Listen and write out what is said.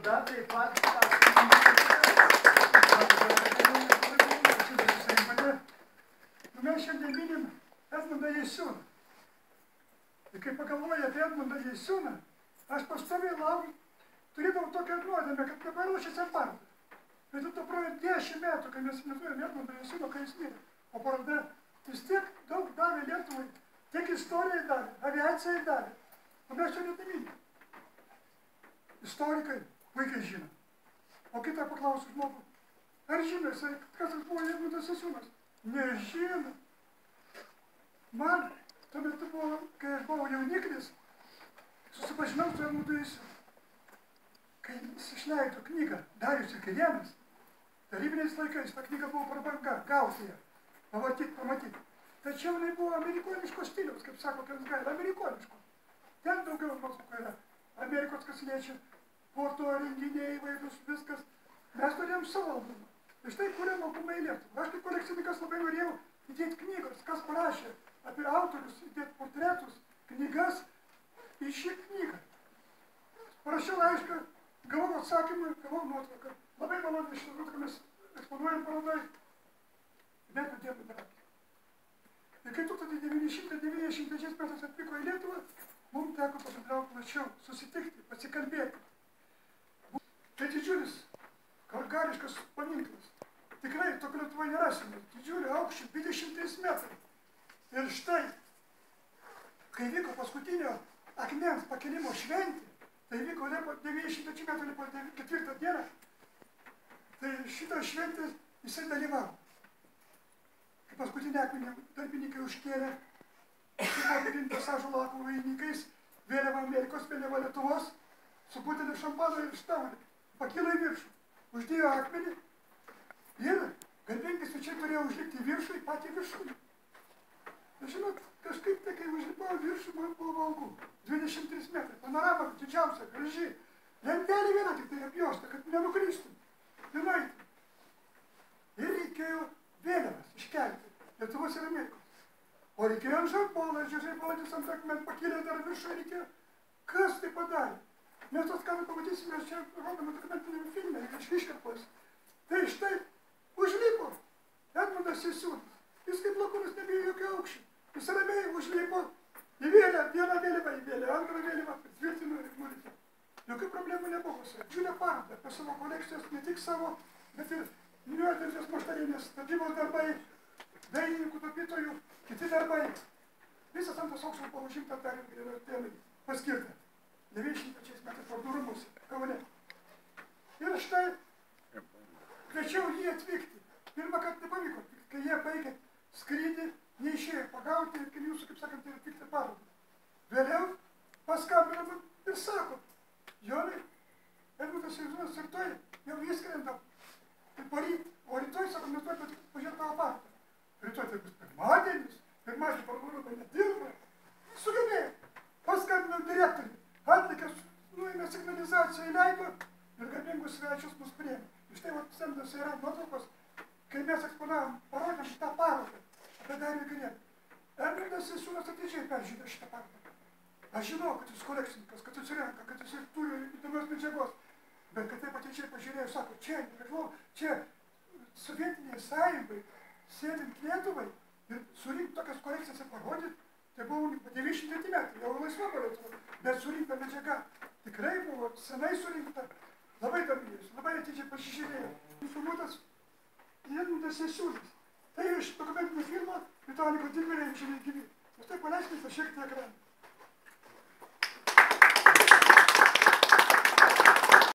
Tada taip pat mes šiandien minim Edmundą Jeisiūną. Ir kai pagalvoju apie Edmundą Jeisiūną, aš pastoviai laukiu, turėdavau tokią nuodėmę, kad dabar ruošiasi apartą. Bet to praėjo 10 metų, kai mes neturėjome Edmundą Jeisiūną, kai jis mirė. O paroda vis tiek daug davė Lietuvai, tiek istorijai davė, aviacijai davė. O mes čia neminim. Istorikai puikiai žino. O kitą paklausiu žmogų, ar žino, kas tas buvo Edmundas Jeisiūnas? Nežino. Man tuo metu buvo, kai aš buvau jauniklis, susipažinau su Edmundu Jeisiūnu. Kai jis išleido knygą Darius ir Girėnas, tarybiniais laikais ta knyga buvo prabanga, gauti ją, pamatyti. Tačiau jinai buvo amerikoniško stiliaus, kaip sako Kensgaila, amerikoniško. Ten daugiau nuotraukų yra. Amerikos kas liečia, porto renginiai įvairūs, viskas. Mes turėjom savo albumą. Ir štai kūrėm albumą į Lietuvą. Aš kaip kolekcininkas labai norėjau įdėti knygos, kas parašė apie autorius, įdėti portretus, knygas į šį knygą. Parašiau laišką, gavau atsakymą, gavau nuotrauką. Labai maloniai šitą nuotrauką mes eksponuojam parodai. Net dienų dar. Ir kai 1993 metais atvyko į Lietuvą, mums teko pabendrauti plačiau, susitikti, pasikalbėti. Tai didžiulis, gargariškas paminklas. Tikrai tokio Lietuvoje nerasime. Didžiulio aukščio, 23 metrai. Ir štai, kai vyko paskutinio akmens pakelimo šventė, tai vyko 93 metų Liepos 4 dieną, tai šitą šventę jisai dalyvavo. Kai paskutinį akmenį darbininkai užkėlė, buvo apipintas ąžuolo lapų vainikais, vėliava Amerikos, vėliava Lietuvos, su buteliu šampano ir štaulį. Pakilo į viršų, uždėjo akmenį ir garbingi svečiai turėjo užlipti į viršų, į patį viršūnį. Ir žinot, kažkaip tai, kai užlipau viršų, man buvo valgu. 23 metrai, panorama didžiausia, graži. Lentelė viena tik tai apjuosta, kad nenukristum, nenaitum. Ir reikėjo vėliavas iškelti, Lietuvos ir Amerikos. O reikėjo ant šampolą, žiūrėjai, palatys ant akmens, pakėlė dar viršų reikėjo. Kas tai padarė? Mes tos kartą pamatysime, čia rodome dokumentiniame filme, iš iškarpos. Tai štai užlipo Edmundas Jeisiūnas. Jis kaip lakūnas nebijo jokio aukščio. Jis ramiai užlipo į vieną vėliavą įvėlė, antrą vėliavą tvirtino ir nuritė. Jokių problemų nebuvo. Didžiulė paroda apie savo kolekcijas, ne tik savo, bet ir Niujorkės maštarinės, tapybos darbai, dailininkų, tapytojų, kiti darbai. Visas antras aukštas buvo užimta dar ir paskirta. 93 metais vardų rūmuose, Kaune. Ir štai kviečiau jį atvykti. Pirmą kartą nepavyko, kai jie baigė skrydį, neišėjo pagauti, kai jūsų, kaip sakant, atvykti parodą. Vėliau paskambino ir sako, Jonai, Edmundas Jeisiūnas rytoj jau įskrenda. Tai poryt, o rytoj, sako, mes turime pažiūrėti tavo parodą. Rytoj tai bus pirmadienis, pirmadienis vardų rūmai nedirba. Sugebėjo, paskambino direktoriui. Atlikęs, nuėmė signalizaciją, įleido ir garbingus svečius mus priėmė. Ir štai stendose yra nuotraukos, kai mes eksponavom, parodėm šitą parodą apie Darių ir Girėną. Edmundas Jeisiūnas atidžiai peržiūrė šitą parodą. Aš žinau, kad jis kolekcininkas, kad jis renka, kad jis turi įdomios medžiagos. Bet kad taip atidžiai pažiūrėjo, sako, čia Sovietinėje sąjungai, sėdint Lietuvai ir surinkti tokias kolekcijas ir parodyti, tai buvo 900 metai, jau laisva buvo Lietuva, bet surinkta medžiaga tikrai buvo senai surinkta, labai domėjosi, labai atidžiai pasižiūrėjo. Filmuotas Edmundas Jeisiūnas. Tai iš dokumentinio filmo Vitaliko Didvyriai amžinai gyvi. Ir tai paleiskite šiek tiek ekraną.